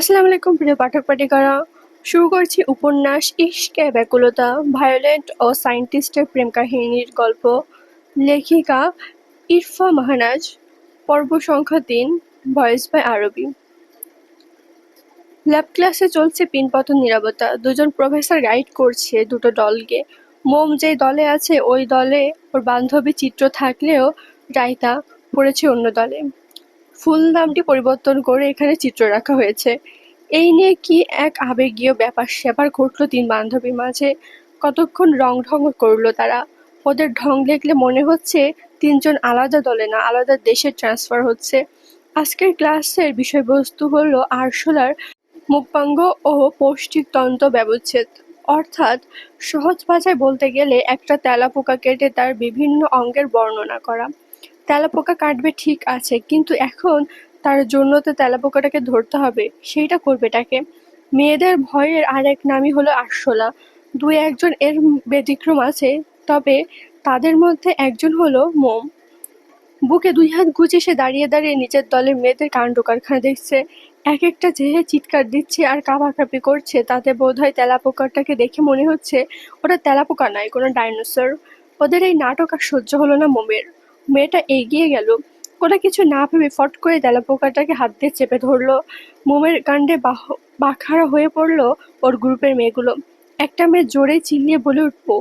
আসসালামু আলাইকুম প্রিয় পাঠক পাঠিকারা। শুরু করছি উপন্যাস ইশকে ব্যাকুলতা, ভায়োলেট ও সায়েন্টিস্টের প্রেম কাহিনীর গল্প। লেখিকা ইরফা মাহনাজ। পর্ব সংখ্যা ৩। ভয়েস বাই আরবি। ল্যাব ক্লাসে চলছে পিনপতন নীরবতা। দুজন প্রফেসর গাইড করছে দুটো দলকে। মোম যেই দলে আছে ওই দলে ওর বান্ধবী চিত্র থাকলেও রাইতা পড়েছে অন্য দলে। ফুল নামটি পরিবর্তন করে এখানে চিত্র রাখা হয়েছে। এই নিয়ে কি এক আবেগীয় ব্যাপার-স্যাপার ঘটলো তিন বান্ধবীর মাঝে। কতক্ষণ রং-ঢং করলো তারা। ওদের ঢং দেখলে মনে হচ্ছে তিনজন আলাদা দলে না, আলাদা দেশে ট্রান্সফার হচ্ছে। আজকের ক্লাসের বিষয়বস্তু হলো আরশোলার মুখাঙ্গ ও পৌষ্টিকতন্ত্র ব্যবচ্ছেদ। অর্থাৎ সহজ ভাষায় বলতে গেলে একটা তেলাপোকা কেটে তার বিভিন্ন অঙ্গের বর্ণনা করা। তেলাপোকা কাটবে ঠিক আছে, কিন্তু এখন তার জন্য তো তেলাপোকাটাকে ধরতে হবে, সেইটা করবেটাকে? মেয়েদের ভয়ের আরেক নামই হলো আরশোলা। দুই একজন এর ব্যতিক্রম আছে, তবে তাদের মধ্যে একজন হলো মোম। বুকে দুই হাত গুজে সে দাঁড়িয়ে দাঁড়িয়ে নিজের দলের মেয়েদের কাণ্ডকারখানা দেখছে। এক একটা যেহে চিৎকার দিচ্ছে আর কাঁপাকাঁপি করছে, তাতে বোধহয় তেলাপোকাটাকে দেখে মনে হচ্ছে ওটা তেলাপোকা নয়, কোনো ডাইনোসর। ওদের এই নাটক আর সহ্য হলো না মোমের। মেয়েটা এগিয়ে গেল, কোনো কিছু না ভেবে ফট করে তেলাপোকাটাকে হাত দিয়ে চেপে ধরলো। মোমের কাণ্ডে বাখারা হয়ে পড়লো ওর গ্রুপের মেয়েগুলো। একটা মেয়ে জোরে চিল্লিয়ে বলে উঠবো,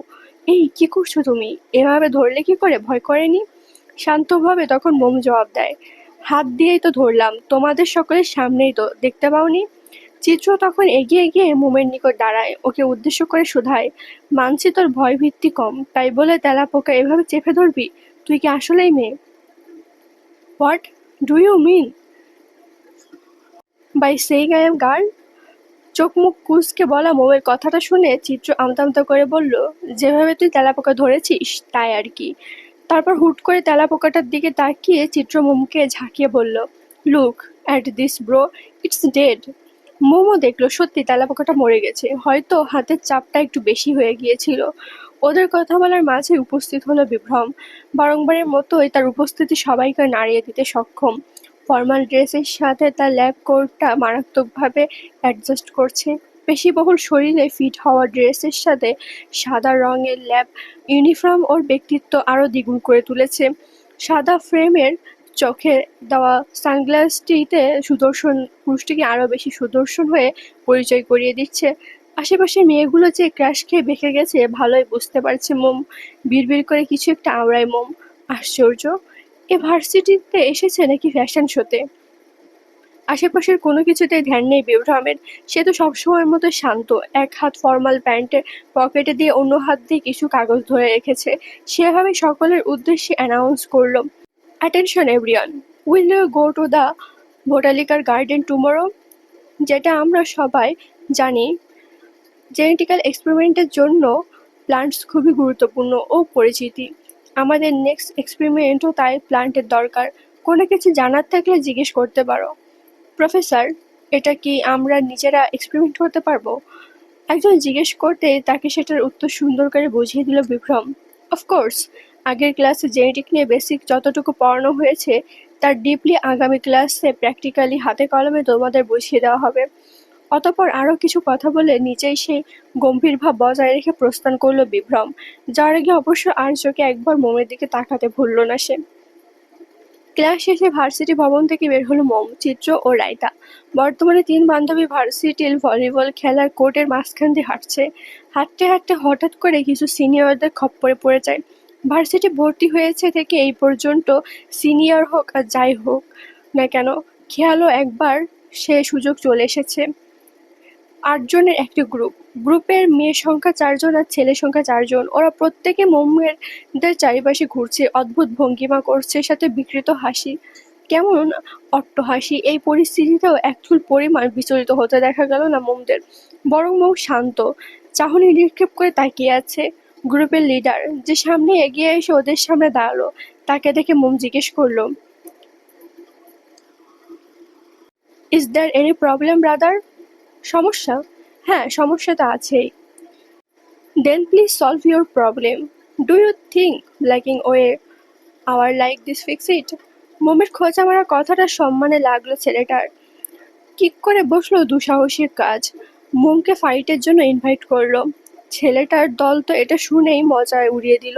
এই কি করছো তুমি? এভাবে ধরলে কি করে? ভয় করেনি? শান্তভাবে তখন মোম জবাব দেয়, হাত দিয়েই তো ধরলাম, তোমাদের সকলের সামনেই তো, দেখতে পাওনি? চিত্র তখন এগিয়ে গিয়ে মোমের নিকট দাঁড়ায়, ওকে উদ্দেশ্য করে শোধায়, মানছি তোর ভয় ভিত্তি কম, তাই বলে তেলাপোকা এভাবে চেপে ধরবি? তুই কি আসলেই মেয়ে? What do you mean by saying I am girl? চোখ মুখ কুঁচকে বলা মোমের কথাটা শুনে চিত্র আমতা আমতা করে বলল, যেভাবে তুই তেলাপোকা ধরেছিস তাই আর কি। তারপর হুট করে তেলাপোকাটার দিকে তাকিয়ে চিত্র মোমকে ঝাঁকিয়ে বলল, look at this bro, it's dead. মোমও দেখলো সত্যি তেলাপোকাটা মরে গেছে, হয়তো হাতের চাপটা একটু বেশি হয়ে গিয়েছিল। ওদের কথা বলার মাঝে উপস্থিত হলো বিভ্রম। বারংবারের মতোই তার উপস্থিতি সবাইকে নাড়িয়ে দিতে সক্ষম। ফর্মাল ড্রেসের সাথে তার ল্যাব কোটটা মারাত্মকভাবে অ্যাডজাস্ট করছে। পেশিবহুল শরীরে ফিট হওয়া ড্রেসের সাথে সাদা রঙের ল্যাব ইউনিফর্ম ওর ব্যক্তিত্ব আরও দ্বিগুণ করে তুলেছে। সাদা ফ্রেমের চোখে দেওয়া সানগ্লাসটিতে সুদর্শন পুরুষটিকে আরও বেশি সুদর্শন হয়ে পরিচয় করিয়ে দিচ্ছে। আশেপাশের মেয়েগুলো যে ক্র্যাশ খেয়ে বেঁকে গেছে ভালোই বুঝতে পারছে মোম। বিড়বিড় করে কিছু একটা আওড়ায় মোম। আশ্চর্য, এ ভার্সিটিতে এসেছে নাকি ফ্যাশন শোতে? আশেপাশের কোনো কিছুতেই ধ্যান নেই বিভ্রমের। সে তো সবসময়ের মতো শান্ত, এক হাত ফর্মাল প্যান্টের পকেটে দিয়ে অন্য হাত দিয়ে কিছু কাগজ ধরে রেখেছে। সেভাবে সকলের উদ্দেশ্যে অ্যানাউন্স করল, attention everyone, will you go to the botanical garden tomorrow? যেটা আমরা সবাই জানি, জেনেটিক্যাল এক্সপেরিমেন্টের জন্য প্লান্টস খুবই গুরুত্বপূর্ণ ও পরিচিতি। আমাদের নেক্সট এক্সপেরিমেন্টও তাই প্লান্টের দরকার। কোনো কিছু জানার থাকলে জিজ্ঞেস করতে পারো। প্রফেসর, এটা কি আমরা নিজেরা এক্সপেরিমেন্ট করতে পারবো? একজন জিজ্ঞেস করতেই তাকে সেটার উত্তর সুন্দর করে বুঝিয়ে দিল বিক্রম। অফকোর্স, আগের ক্লাসে জেনেটিক নিয়ে বেসিক যতটুকু পড়ানো হয়েছে তার ডিপলি আগামী ক্লাসে প্র্যাকটিক্যালি হাতে কলমে তোমাদের বুঝিয়ে দেওয়া হবে। অতঃপর আরও কিছু কথা বলে নিজেই সেই গম্ভীর ভাব বজায় রেখে প্রস্থান করল বিভ্রম। যার আগে অবশ্য আর চোখে একবার মোমের দিকে তাকাতে ভুলল না সে। ক্লাস শেষে ভার্সিটি ভবন থেকে বের হলো মোম, চিত্র ও রাইতা। বর্তমানে তিন বান্ধবী ভার্সিটির ভলিবল খেলার কোর্টের মাঝখান দিয়ে হাঁটছে। হাঁটতে হাঁটতে হঠাৎ করে কিছু সিনিয়রদের খপ্পরে পড়ে যায়। ভার্সিটি ভর্তি হয়েছে থেকে এই পর্যন্ত সিনিয়র হোক আর যাই হোক না কেন, খেয়ালও একবার সে সুযোগ চলে এসেছে। ৮ জনের একটি গ্রুপ। গ্রুপের মেয়ে সংখ্যা ৪ জন আর ছেলে সংখ্যা ৪ জন। ওরা প্রত্যেকে মোমের চারিপাশে ঘুরছে, অদ্ভুত ভঙ্গিমা করছে, সাথে বিকৃত হাসি। কেমন অট্টহাসি! এই পরিস্থিতিতেও একচুল পরিমাণ বিচলিত হতে দেখা গেল না মোমদের। বরং মোম শান্ত, চাহনি নিক্ষেপ করে তাকিয়ে আছে। গ্রুপের লিডার, যে সামনে এগিয়ে এসে ওদের সামনে দাঁড়ালো, তাকে দেখে মোম জিজ্ঞেস করলো, is there any problem brother? সমস্যা? হ্যাঁ, সমস্যা তো আছেই। Then please solve your problem. Do you think liking away hour like this fix it? মোমের খোঁচা মারা কথাটা সম্মানে লাগলো ছেলেটার। কিক করে বসলো দুঃসাহসিক কাজ। মোমকে ফাইটের জন্য ইনভাইট করলো। ছেলেটার দল তো এটা শুনেই মজায় উড়িয়ে দিল।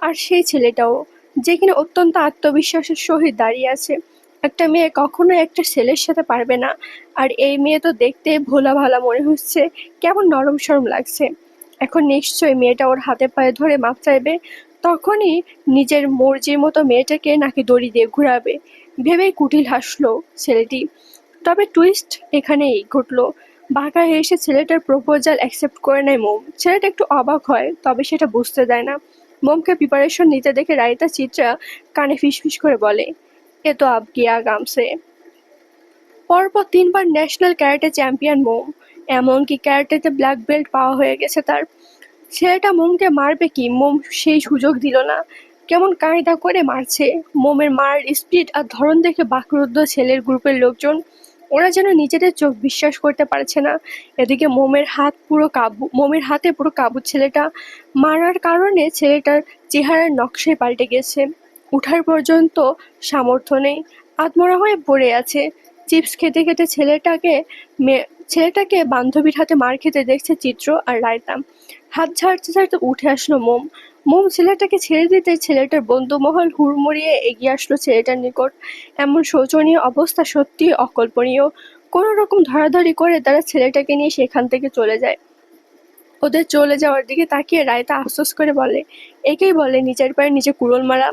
আর সেই ছেলেটাও, যে কিনা অত্যন্ত আত্মবিশ্বাসের সহিত দাঁড়িয়ে আছে। একটা মেয়ে কখনো একটা ছেলের সাথে পারবে না। আর এই মেয়ে তো দেখতে ভোলা ভালা মনে হচ্ছে, কেমন নরম সরম লাগছে। এখন নিশ্চয়ই মেয়েটা ওর হাতে পায়ে ধরে মাপ চাইবে। তখনই নিজের মর্জির মতো মেয়েটাকে নাকি দড়ি দিয়ে ঘুরাবে ভেবেই কুটিল হাসলো ছেলেটি। তবে টুইস্ট এখানেই ঘটলো। বাঁকা এসে ছেলেটার প্রপোজাল অ্যাকসেপ্ট করে নেয় মোম। ছেলেটা একটু অবাক হয়, তবে সেটা বুঝতে দেয় না। মোমকে প্রিপারেশন নিতে দেখে রাইতা চিত্রা কানে ফিসফিস করে বলে, এ তো আব গিয়া গামছে। পরপর 3বার ন্যাশনাল ক্যারাটে চ্যাম্পিয়ন মোম। এমনকি ক্যারাটেতে ব্ল্যাক বেল্ট পাওয়া হয়ে গেছে তার। ছেলেটা মোমকে মারবে কি, মোম সেই সুযোগ দিল না। কেমন কায়দা করে মারছে। মোমের মারার স্পিড আর ধরন দেখে বাকরুদ্ধ ছেলের গ্রুপের লোকজন। ওরা যেন নিজেদের চোখ বিশ্বাস করতে পারছে না। এদিকে মোমের হাতে পুরো কাবু ছেলেটা। মারার কারণে ছেলেটার চেহারার নকশাই পাল্টে গেছে। উঠার পর্যন্ত সামর্থ্য নেই, আধমরা হয়ে পড়ে আছে। চিপস খেতে খেতে ছেলেটাকে বান্ধবীর হাতে মার খেতে দেখছে চিত্র আর রায়তা। হাত ঝাড়তে ঝাড়তে উঠে আসলো মোম। মোম ছেলেটাকে ছেড়ে দিতে ছেলেটার বন্ধুমহল হুড়মুড়িয়ে এগিয়ে আসলো ছেলেটার নিকট। এমন শোচনীয় অবস্থা সত্যিই অকল্পনীয়। কোনো রকম ধরাধরি করে তারা ছেলেটাকে নিয়ে সেখান থেকে চলে যায়। ওদের চলে যাওয়ার দিকে তাকিয়ে রায়তা আফসোস করে বলে, একেই বলে নিজের পায়ে নিজে কুড়োল মারা।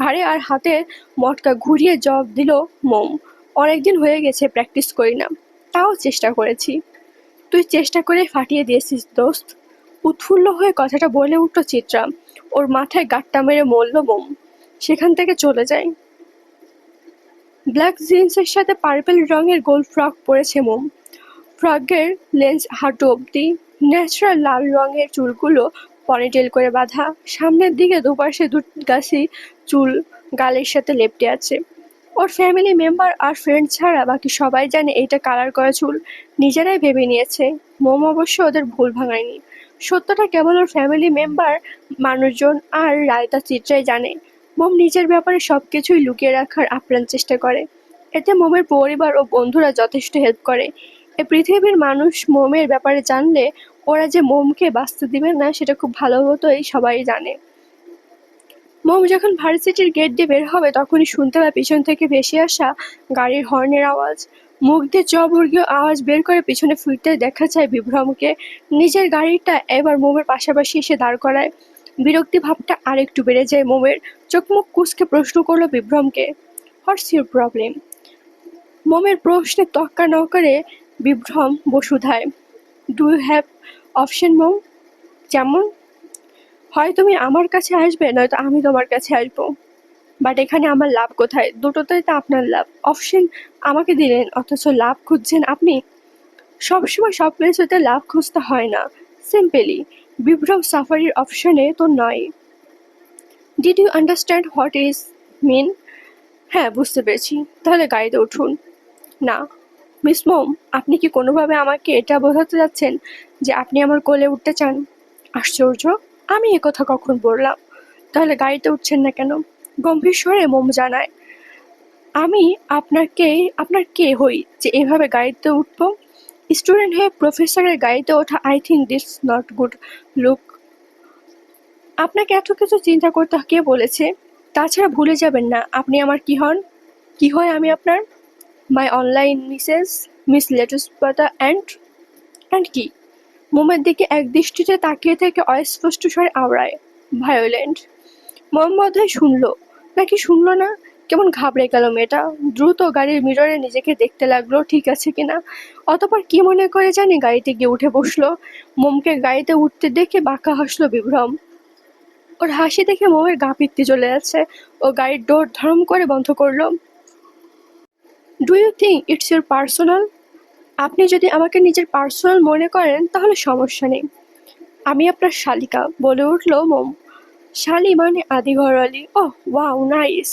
ঘাড়ে আর হাতে মটকা ঘুরিয়ে জবাব দিল মোম, অনেকদিন হয়ে গেছে প্র্যাকটিস করি না, তাও চেষ্টা করেছি। তুই চেষ্টা করে ফাটিয়ে দিয়েছিস দোস্ত। উৎফুল্ল হয়ে কথাটা বলে উঠল চিত্রা। ওর মাথায় গাঁটটা মেরে মরল মোম। সেখান থেকে চলে যায়। ব্ল্যাক জিন্সের সাথে পার্পেল রঙের গোল ফ্রক পরেছে মোম। ফ্রকের লেন্স হাঁটু অবধি। ন্যাচারাল লাল রঙের চুলগুলো পনিটেল করে বাঁধা। সামনের দিকে দুপাশে দুগাছি চুল গালের সাথে লেপ্টে আছে। ওর ফ্যামিলি মেম্বার আর ফ্রেন্ড ছাড়া বাকি সবাই জানে এইটা কালার করা চুল। নিজেরাই ভেবে নিয়েছে। মোম অবশ্য ওদের ভুল ভাঙায়নি। সত্যটা কেবল ওর ফ্যামিলি মেম্বার, মানুষজন আর রায়তা চিত্রাই জানে। মোম নিজের ব্যাপারে সবকিছুই লুকিয়ে রাখার আপ্রাণ চেষ্টা করে। এতে মোমের পরিবার ও বন্ধুরা যথেষ্ট হেল্প করে। এ পৃথিবীর মানুষ মোমের ব্যাপারে জানলে ওরা যে মোমকে বাঁচতে দিবে না সেটা খুব ভালো মতোই সবাই জানে। মোম যখন ভার্সিটির গেট দিয়ে বের হবে তখনই শুনতে পায় পিছন থেকে ভেসে আসা গাড়ির হর্নের আওয়াজ। মুখ দিয়ে চবর্গীয় আওয়াজ বের করে পিছনে ফিরতে দেখা যায় বিভ্রমকে। নিজের গাড়িটা এবার মোমের পাশাপাশি এসে দাঁড় করায়। বিরক্তি ভাবটা আরেকটু বেড়ে যায় মোমের। চোখ মুখ কুঁচকে প্রশ্ন করলো বিভ্রমকে, হোয়াটস ইউর প্রবলেম? মোমের প্রশ্নে তোয়াক্কা না করে বিভ্রম বসুধায়, ডু ইউ হ্যাভ অপশন মোম? যেমন? হয় তুমি আমার কাছে আসবে, নয়তো আমি তোমার কাছে আসবো। বাট এখানে আমার লাভ কোথায়? দুটোতেই তো আপনার লাভ। অপশন আমাকে দিলেন, অথচ লাভ খুঁজছেন আপনি। সবসময় সব কিছুতে লাভ খুঁজতে হয় না। সিম্পলি বিভ্রম সাফারির অপশনে তো নয়। Did you understand what is mean? হ্যাঁ, বুঝতে পেরেছি। তাহলে গাড়িতে উঠুন। না। মিস মোম, আপনি কি কোনোভাবে আমাকে এটা বোঝাতে যাচ্ছেন যে আপনি আমার কোলে উঠতে চান? আশ্চর্য, আমি একথা কখন বললাম? তাহলে গাড়িতে উঠছেন না কেন? গম্ভীর স্বরে মোম জানায়, আমি আপনার কে হই যে এভাবে গাড়িতে উঠবো? স্টুডেন্ট হয়ে প্রফেসরের গাড়িতে ওঠা, I think this not good look. আপনাকে এত কিছু চিন্তা করতে কে বলেছে? তাছাড়া ভুলে যাবেন না আপনি আমার কি হন। কি হয় আমি আপনার? মাই অনলাইন মিস লেটুস পাতা অ্যান্ড কি? মোমের দিকে এক দৃষ্টিতে তাকিয়ে থেকে অস্পষ্ট স্বরে আওড়ায়, ভায়োলেন্ট। মোম বোধহয় শুনলো, নাকি শুনলো না। কেমন ঘাবড়ে গেল মেয়েটা। দ্রুত গাড়ির মিররে নিজেকে দেখতে লাগলো ঠিক আছে কিনা। অতঃপর কি মনে করে জানি গাড়িতে গিয়ে উঠে বসলো। মোমকে গাড়িতে উঠতে দেখে বাঁকা হাসলো বিভ্রম। ওর হাসি দেখে মোমের গা পিত্তি চলে যাচ্ছে। ও গাড়ির ডোর ধরম করে বন্ধ করলো। Do you think it's your personal? আপনি যদি আমাকে নিজের পার্সোনাল মনে করেন তাহলে সমস্যা নেই। আমি আপনার শালিকা, বলে উঠল মোম। শালি মানে আদি ঘরওয়ালি। ওহ ওয়াও, নাইস।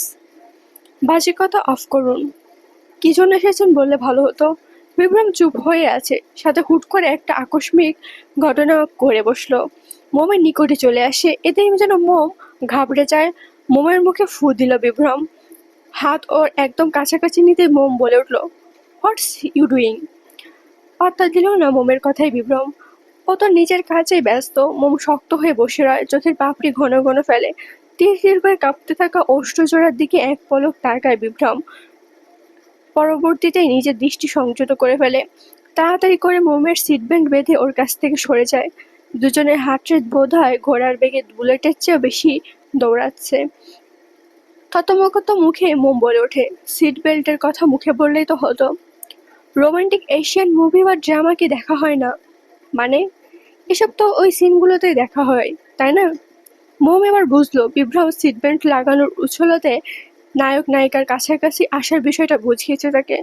বাজে কথা অফ করুন। কি জন্য এসেছেন বললে ভালো হতো। বিভ্রম চুপ হয়ে আছে, সাথে হুট করে একটা আকস্মিক ঘটনা করে বসলো। মোমের নিকটে চলে আসে। এতে যেন মোম ঘাবড়ে যায়। মোমের মুখে ফু দিল বিভ্রম। হাত ওর একদম কাছাকাছি নিতে মোম বলে উঠল, হোয়াটস ইউ ডুইং? পাত্তা দিল না মোমের কথায় বিভ্রম। ও তো নিজের কাজেই ব্যস্ত। মোম শক্ত হয়ে বসে রয়, চোখের পাপড়ি ঘন ঘন ফেলে। তীর তীর করে কাঁপতে থাকা ওষ্ঠজোড়ার দিকে এক পলক তাকায় বিভ্রম। পরবর্তীতেই নিজের দৃষ্টি সংযত করে ফেলে। তাড়াতাড়ি করে মোমের সিটবেল্ট বেঁধে ওর কাছ থেকে সরে যায়। দুজনের হার্ট রেট বোধহয় ঘোড়ার বেগে বুলেটের চেয়েও বেশি দৌড়াচ্ছে। থতমত মুখে মোম বলে ওঠে, সিট বেল্টের কথা মুখে বললেই তো হতো। রোমান্টিক এশিয়ান মুভি বা ড্রামা কি দেখা হয় না? মানে, এসব তো ওই সিনগুলোতেই দেখা হয়, তাই না? মোম এবার বুঝলো বিভ্রম সিটবেল্ট লাগানোর উছলতে নায়ক নায়িকার কাছাকাছি আসার বিষয়টা বুঝিয়েছে তাকে।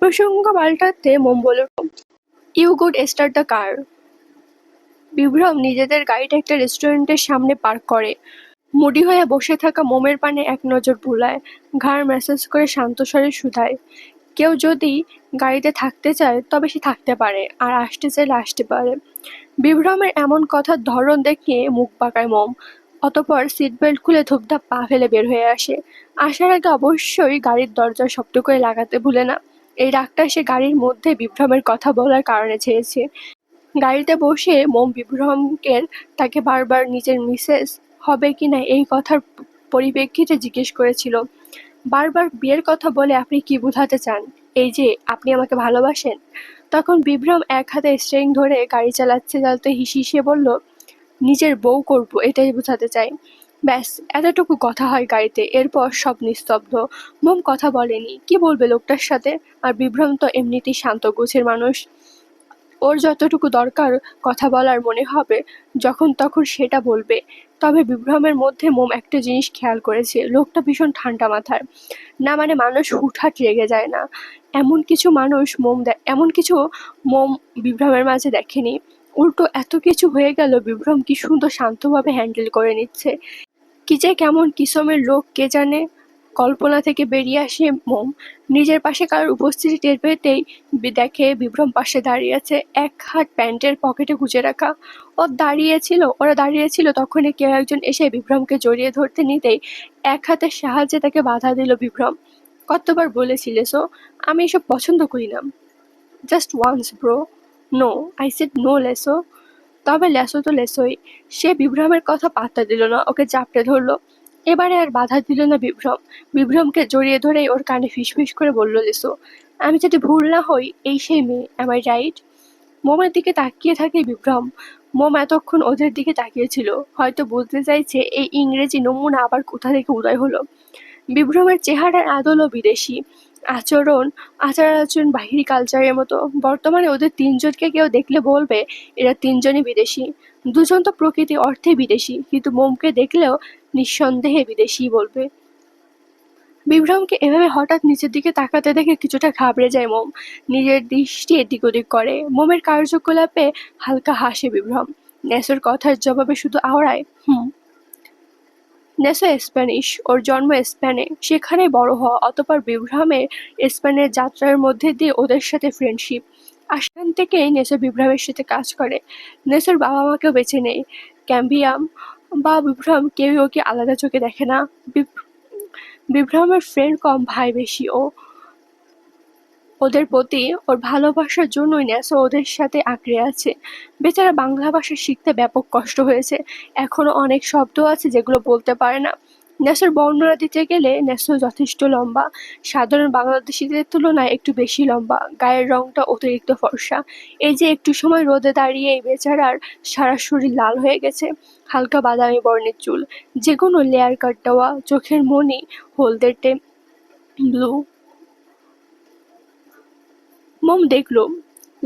প্রসঙ্গ পাল্টাতে মোম বলে উঠল, you good start the car. বিভ্রম নিজেদের গাড়িটা একটা রেস্টুরেন্টের সামনে পার্ক করে। মুডি হয়ে বসে থাকা মোমের পানে এক নজর বুলায়, ঘাড় ম্যাসাজ করে শান্ত স্বরে শুধায়, কেউ যদি গাড়িতে থাকতে চায় তবে সে থাকতে পারে, আর আসতে চাইলে আসতে পারে। বিভ্রমের এমন কথার ধরন দেখে মুখ বাঁকায় মোম। অতঃপর সিটবেল্ট খুলে ধূপধাপ পা ফেলে বের হয়ে আসে। আসার আগে অবশ্যই গাড়ির দরজা শব্দ করে লাগাতে ভুলে না। এই রাগটা সে গাড়ির মধ্যে বিভ্রমের কথা বলার কারণে ছেড়েছে। গাড়িতে বসে মোম বিভ্রমকে তাকে বারবার নিজের মিসেস হবে কিনা এই কথার পরিপ্রেক্ষিতে জিজ্ঞেস করেছিল। বারবার বিয়ের কথা বলে আপনি কি বোঝাতে চান? এই যে আপনি আমাকে ভালোবাসেন? তখন বিভ্রম এক হাতে স্টিয়ারিং ধরে গাড়ি চালাতে চালাতে হিসিয়ে বলল, নিজের বউ করব এটাই বোঝাতে চাই। ব্যাস, এতটুকু কথা হয় গাড়িতে। এরপর সব নিস্তব্ধ। মোম কথা বলেনি, কি বলবে লোকটার সাথে। আর বিভ্রম তো এমনিতেই শান্ত গোছের মানুষ। ওর যতটুকু দরকার কথা বলার মনে হবে যখন তখন সেটা বলবে। তবে বিভ্রমের মধ্যে মোম একটা জিনিস খেয়াল করেছে, লোকটা ভীষণ ঠান্ডা মাথার। না মানে মানুষ হুটহাট রেগে যায় না, এমন কিছু মোম বিভ্রমের মাঝে দেখেনি। উল্টো এত কিছু হয়ে গেল বিভ্রম কি সুন্দর শান্তভাবে হ্যান্ডেল করে নিচ্ছে। কি যে কেমন কিসমের লোক কে জানে। কল্পনা থেকে বেরিয়ে আসে মোম। নিজের পাশে কারোর উপস্থিতি টের পেতেই দেখে বিভ্রম পাশে দাঁড়িয়ে আছে, এক হাত প্যান্টের পকেটে গুজে রাখা। ওরা দাঁড়িয়েছিল তখনই কেউ একজন এসে বিভ্রমকে জড়িয়ে ধরতে নিতেই এক হাতের সাহায্যে তাকে বাধা দিল বিভ্রম। কতবার বলেছি লেসো, আমি এসব পছন্দ করি না। Just once bro. No, I said no লেসো। তবে লেসো তো লেসোই। সে বিভ্রমের কথা পাত্তা দিল না, ওকে চাপড়ে ধরলো। এবারে আর বাধা দিল না বিভ্রম। বিভ্রমকে জড়িয়ে ধরেই ওর কানে ফিসফিস করে বলল লেসো, আমি যদি ভুল না হই এই সেই মেয়ে, অ্যাম আই রাইট? মোমের দিকে তাকিয়ে থাকে বিভ্রম। মোম এতক্ষণ ওদের দিকে তাকিয়েছিল, হয়তো বলতে চাইছে এই ইংরেজি নমুনা আবার কোথা থেকে উদয় হলো। বিভ্রমের চেহারার আদলও বিদেশি, আচার আচরণ বাহিরি কালচারের মতো। বর্তমানে ওদের তিনজনকে কেউ দেখলে বলবে এরা তিনজনই বিদেশি। দুজন তো প্রকৃতি অর্থে বিদেশি, কিন্তু মোমকে দেখলেও নিঃসন্দেহে বিদেশিই বলবে। বিভ্রমকে এভাবে হঠাৎ নিচের দিকে তাকাতে দেখে কিছুটা ঘাবড়ে যায় মোম। নিজের দৃষ্টি এদিক ওদিক করে। মোমের কার্যকলাপে হালকা হাসে বিভ্রম। নেসোর কথার জবাবে শুধু আওড়ায়, হুম। নেসো স্প্যানিশ, ওর জন্ম স্পেনে, সেখানেই বড় হওয়া। অতঃপর বিভ্রমের স্পেনের যাত্রার মধ্যে দিয়ে ওদের সাথে ফ্রেন্ডশিপ। আর সেখান থেকেই নেসো বিভ্রমের সাথে কাজ করে। নেসোর বাবা মাকেও বেছে নেয়। ক্যাম্বিয়াম বা বিভ্রম কেউই ওকে আলাদা চোখে দেখে না। বিভ্রমের ফ্রেন্ড কম, ভাই বেশি। ওদের প্রতি ওর ভালোবাসার জন্যই নেসো ওদের সাথে আঁকড়ে আছে। বেচারা বাংলা ভাষা শিখতে ব্যাপক কষ্ট হয়েছে। এখনো অনেক শব্দ আছে যেগুলো বলতে পারে না। নেসোর বর্ণনা দিতে গেলে নেসো যথেষ্ট লম্বা, সাধারণ বাংলাদেশিদের তুলনায় একটু বেশি লম্বা, গায়ের রংটা অতিরিক্ত ফর্সা। এই যে একটু সময় রোদে দাঁড়িয়ে এই বেচারার সারা শরীর লাল হয়ে গেছে। হালকা বাদামি বর্ণের চুল, যেগুলো লেয়ার কাট দেওয়া, চোখের মনি হলদেটে ব্লু। মোম দেখল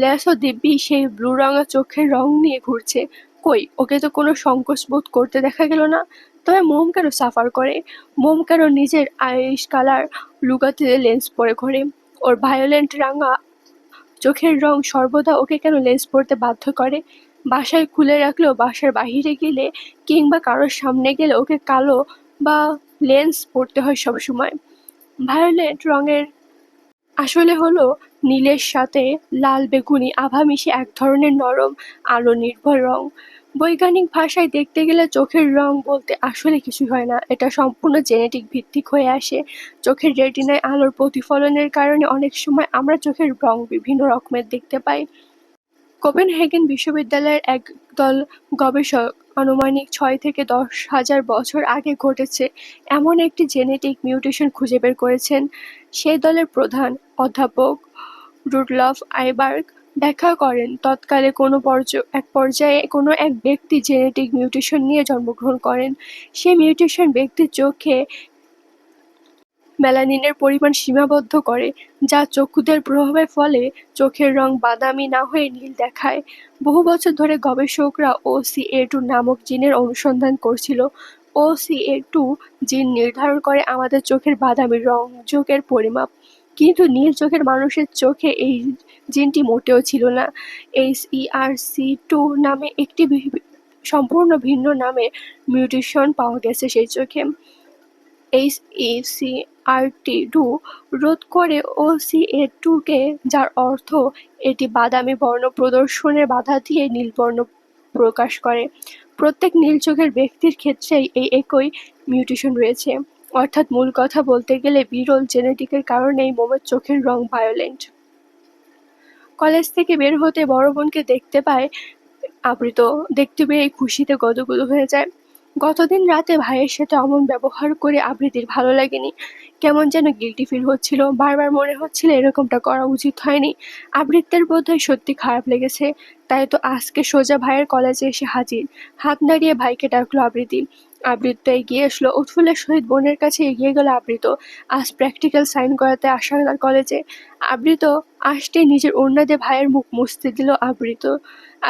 লেসো দিব্যি সেই ব্লু রঙা চোখের রং নিয়ে ঘুরছে। কই, ওকে তো কোনো সংকোচ বোধ করতে দেখা গেল না। তবে মোম কেন সাফার করে? মোম কেন নিজের আইরিশ কালার লুকাতে লেন্স পরে ঘোরে? ওর ভায়োলেন্ট রাঙা চোখের রং সর্বদা ওকে কেন লেন্স পরতে বাধ্য করে? বাসায় খুলে রাখলেও বাসার বাহিরে গেলে কিংবা কারোর সামনে গেলে ওকে কালো বা লেন্স পরতে হয় সবসময়। ভায়োলেট রঙের আসলে হলো নীলের সাথে লাল বেগুনি আভা মিশে এক ধরনের নরম আলো নির্ভর রং। বৈজ্ঞানিক ভাষায় দেখতে গেলে চোখের রং বলতে আসলে কিছু হয় না, এটা সম্পূর্ণ জেনেটিক ভিত্তিক হয়ে আসে। চোখের রেটিনায় আলোর প্রতিফলনের কারণে অনেক সময় আমরা চোখের রং বিভিন্ন রকমের দেখতে পাই। কোপেনহেগেন বিশ্ববিদ্যালয়ের একদল গবেষক আনুমানিক 6 থেকে 10 হাজার বছর আগে ঘটেছে এমন একটি জেনেটিক মিউটেশন খুঁজে বের করেছেন। সেই দলের প্রধান অধ্যাপক রুডলফ আইবার্গ ব্যাখ্যা করেন, তৎকালে এক পর্যায়ে কোনো এক ব্যক্তি জেনেটিক মিউটেশন নিয়ে জন্মগ্রহণ করেন। সেই মিউটেশন ব্যক্তির চোখে মেলানিনের পরিমাণ সীমাবদ্ধ করে, যা চক্ষুদের প্রভাবের ফলে চোখের রং বাদামি না হয়ে নীল দেখায়। বহু বছর ধরে গবেষকরা OCA2 নামক জিনের অনুসন্ধান করছিল। OCA2 জিন নির্ধারণ করে আমাদের চোখের বাদামি রংযোগের পরিমাপ, কিন্তু নীল চোখের মানুষের চোখে এই জিনটি মোটেও ছিল না। HERC2 নামে একটি সম্পূর্ণ ভিন্ন নামে মিউটেশন পাওয়া গেছে সেই চোখে। HECRT2 রোধ করে OCA2-কে, যার অর্থ এটি বাদামি বর্ণ প্রদর্শনের বাধা দিয়ে নীল বর্ণ প্রকাশ করে। প্রত্যেক নীল চোখের ব্যক্তির ক্ষেত্রেই এই একই মিউটেশন রয়েছে, অর্থাৎ মূল কথা বলতে গেলে বিরল জেনেটিকের কারণেই মোমের চোখের রং ভায়োলেন্ট। কলেজ থেকে বের হতে বড় বোনকে দেখতে পায় আবৃত, দেখতে পেয়ে খুশিতে গদগদ হয়ে যায়। গতদিন রাতে ভাইয়ের সাথে অমন ব্যবহার করে আবৃতির ভালো লাগেনি, কেমন যেন গিল্টি ফিল হচ্ছিল, বারবার মনে হচ্ছিল এরকমটা করা উচিত হয়নি। আবৃত্তের বোধহয় সত্যি খারাপ লেগেছে, তাই তো আজকে সোজা ভাইয়ের কলেজে এসে হাজির। হাত নাড়িয়ে ভাইকে ডাকলো আবৃতি। আবৃত এগিয়ে আসলো, উৎফুল্লের সহিত বোনের কাছে এগিয়ে গেল আবৃত। আজ প্র্যাকটিক্যাল সাইন করাতে আসা তার কলেজে। আবৃত আসতেই নিজের ওড়না দিয়ে ভাইয়ের মুখ মুছতে দিল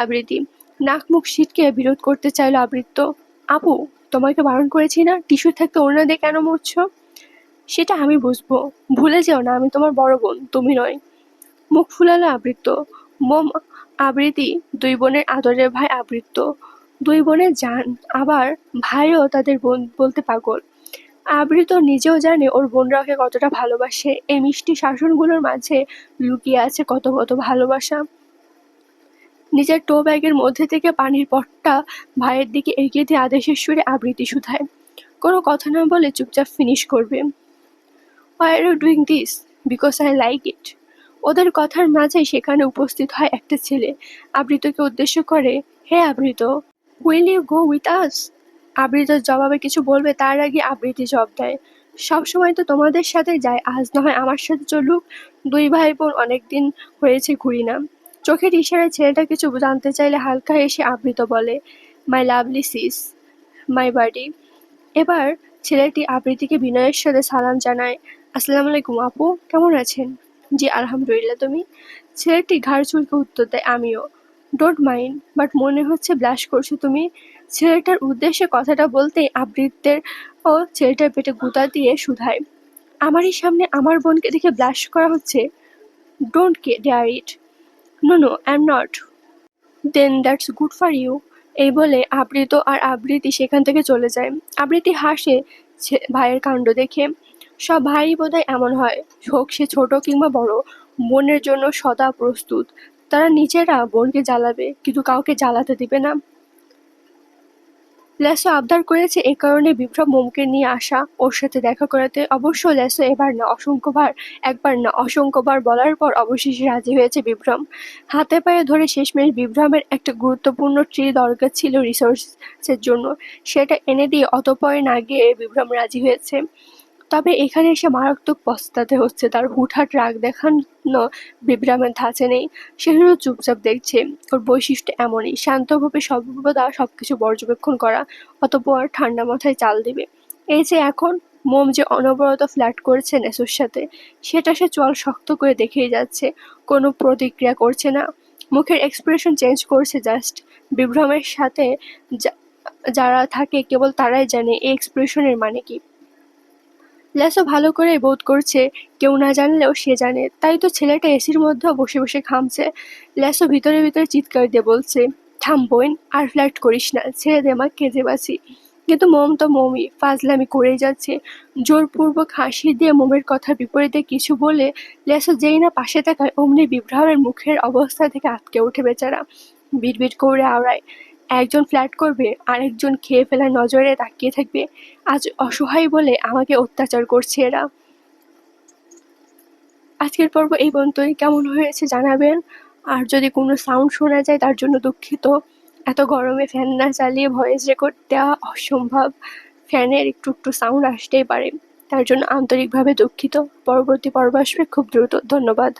আবৃতি। নাক মুখ সিটকে বিরোধ করতে চাইল আবৃত্ত। আপু, তোমাকে বারণ করেছি না, টিস্যু থাকতে ওড়না দিয়ে কেন মুছছো? সেটা আমি বুঝবো, ভুলে যেও না আমি তোমার বড় বোন, তুমি নয়। মুখ ফুলালো আবৃত্ত। মোম আবৃতি দুই বোনের আদরের ভাই আবৃত্ত, দুই বোনের জান, আবার ভাইও তাদের বোন বলতে পাগল। আবৃত নিজেও জানে ওর বোনরা ওকে কতটা ভালোবাসে, এই মিষ্টি শাসনগুলোর মাঝে লুকিয়ে আছে কত কত ভালোবাসা। নিজের টো ব্যাগের মধ্যে থেকে পানির পটটা ভাইয়ের দিকে এগিয়ে দিয়ে আদেশের সুরে আবৃতি শুধায়। কোনো কথা না বলে চুপচাপ ফিনিশ করবে। Why are you doing this? Because I like it. ওদের কথার মাঝে সেখানে উপস্থিত হয় একটা ছেলে। আবৃতকে উদ্দেশ্য করে, হে আবৃত, will you go with us? আবৃত জবাবে কিছু বলবে তার আগে আবৃতি জবাব দেয়, সবসময় তো তোমাদের সাথে যায়, আজ না হয় আমার সাথে চলুক। দুই ভাই বোন অনেকদিন হয়েছে ঘুরি না। চোখের ইশারায় ছেলেটা কিছু জানতে চাইলে হালকা এসে আবৃত বলে, মাই লাভলি সিস, মাই বাডি। এবার ছেলেটি আবৃতিকে বিনয়ের সাথে সালাম জানায়, আসসালামু আলাইকুম আপু, কেমন আছেন? জি আলহামদুলিল্লাহ, তুমি? ছেলেটি ঘাড় চুলকে উত্তর দেয়, আমিও। ডোন্ট মাইন্ড, বাট মনে হচ্ছে ব্লাশ করছো তুমি। ছেলেটার উদ্দেশ্যে কথাটা বলতেই আবৃত্তের ও ছেলেটার পেটে গুঁতা দিয়ে শুধায়, আমারই সামনে আমার বোনকে দেখে ব্লাশ করা হচ্ছে? Don't dare it. No no, I am not. Then that's good for you. এই বলে আবৃত আর আবৃতি সেখান থেকে চলে যায়। আবৃতি হাসে ভাইয়ের কাণ্ড দেখে। সব ভাই বোধহয় এমন হয়, হোক সে ছোট কিংবা বড়, বোনের জন্য সদা প্রস্তুত। তারা নিজেরা বোনকে জ্বালাবে, কিন্তু কাউকে জ্বালাতে দিবে না। ল্যাসো আবদার করেছে, এ কারণে বিভ্রম মোমকে নিয়ে আসা, ওর সাথে দেখা করাতে। অবশ্য ল্যাসো একবার না অসংখ্যবার বলার পর অবশেষে রাজি হয়েছে বিভ্রম। হাতে পায়ে ধরে শেষমেশ বিভ্রমের একটা গুরুত্বপূর্ণ ট্রি দরকার ছিল রিসোর্সের জন্য, সেটা এনে দিয়ে অতঃপর না গিয়ে বিভ্রম রাজি হয়েছে। তবে এখানে এসে মারাত্মক পস্তাতে হচ্ছে তার। হুটহাট রাগ দেখানো বিভ্রমের ধাঁচে নেই, সে শুধু চুপচাপ দেখছে। ওর বৈশিষ্ট্য এমনই, শান্তভাবে সর্বদা সবকিছু পর্যবেক্ষণ করা, অতঃপর ঠান্ডা মাথায় চাল দিবে। এই যে এখন মোম যে অনবরত ফ্ল্যাট করেছে নেসোর সাথে, সেটা সে চোয়াল শক্ত করে দেখেই যাচ্ছে, কোনো প্রতিক্রিয়া করছে না, মুখের এক্সপ্রেশন চেঞ্জ করছে জাস্ট। বিভ্রমের সাথে যারা থাকে কেবল তারাই জানে এই এক্সপ্রেশনের মানে কি। ল্যাসো ভালো করেই বোধ করছে কেউ না জানলেও সে জানে, তাই তো ছেলেটা এসির মধ্যেও বসে বসে ঘামছে। ল্যাসো ভিতরে ভিতরে চিৎকার দিয়ে বলছে, থাম বোন, আর ফ্ল্যাট করিস না, ছেড়ে দে মা, কেঁদে বাঁচি। কিন্তু মোম তো মোমই, ফাজলামি করেই যাচ্ছে। জোরপূর্বক হাসি দিয়ে মোমের কথার বিপরীতে কিছু বলে ল্যাসো যেই না পাশে তাকায়, অমনি বিভ্রমের মুখের অবস্থা থেকে আটকে ওঠে বেচারা। বিড়বিড় করে আওড়ায়, একজন ফ্ল্যাট করবে আর একজন খেয়ে ফেলার নজরে তাকিয়ে থাকবে। আজ অসহায় বলে আমাকে অত্যাচার করছে এরা। আজকের পর্ব এই পর্যন্তই। কেমন হয়েছে জানাবেন। আর যদি কোনো সাউন্ড শোনা যায় তার জন্য দুঃখিত। এত গরমে ফ্যান না চালিয়ে ভয়েস রেকর্ড দেওয়া অসম্ভব। ফ্যানের একটু একটু সাউন্ড আসতেই পারে, তার জন্য আন্তরিকভাবে দুঃখিত। পরবর্তী পর্ব আসবে খুব দ্রুত। ধন্যবাদ।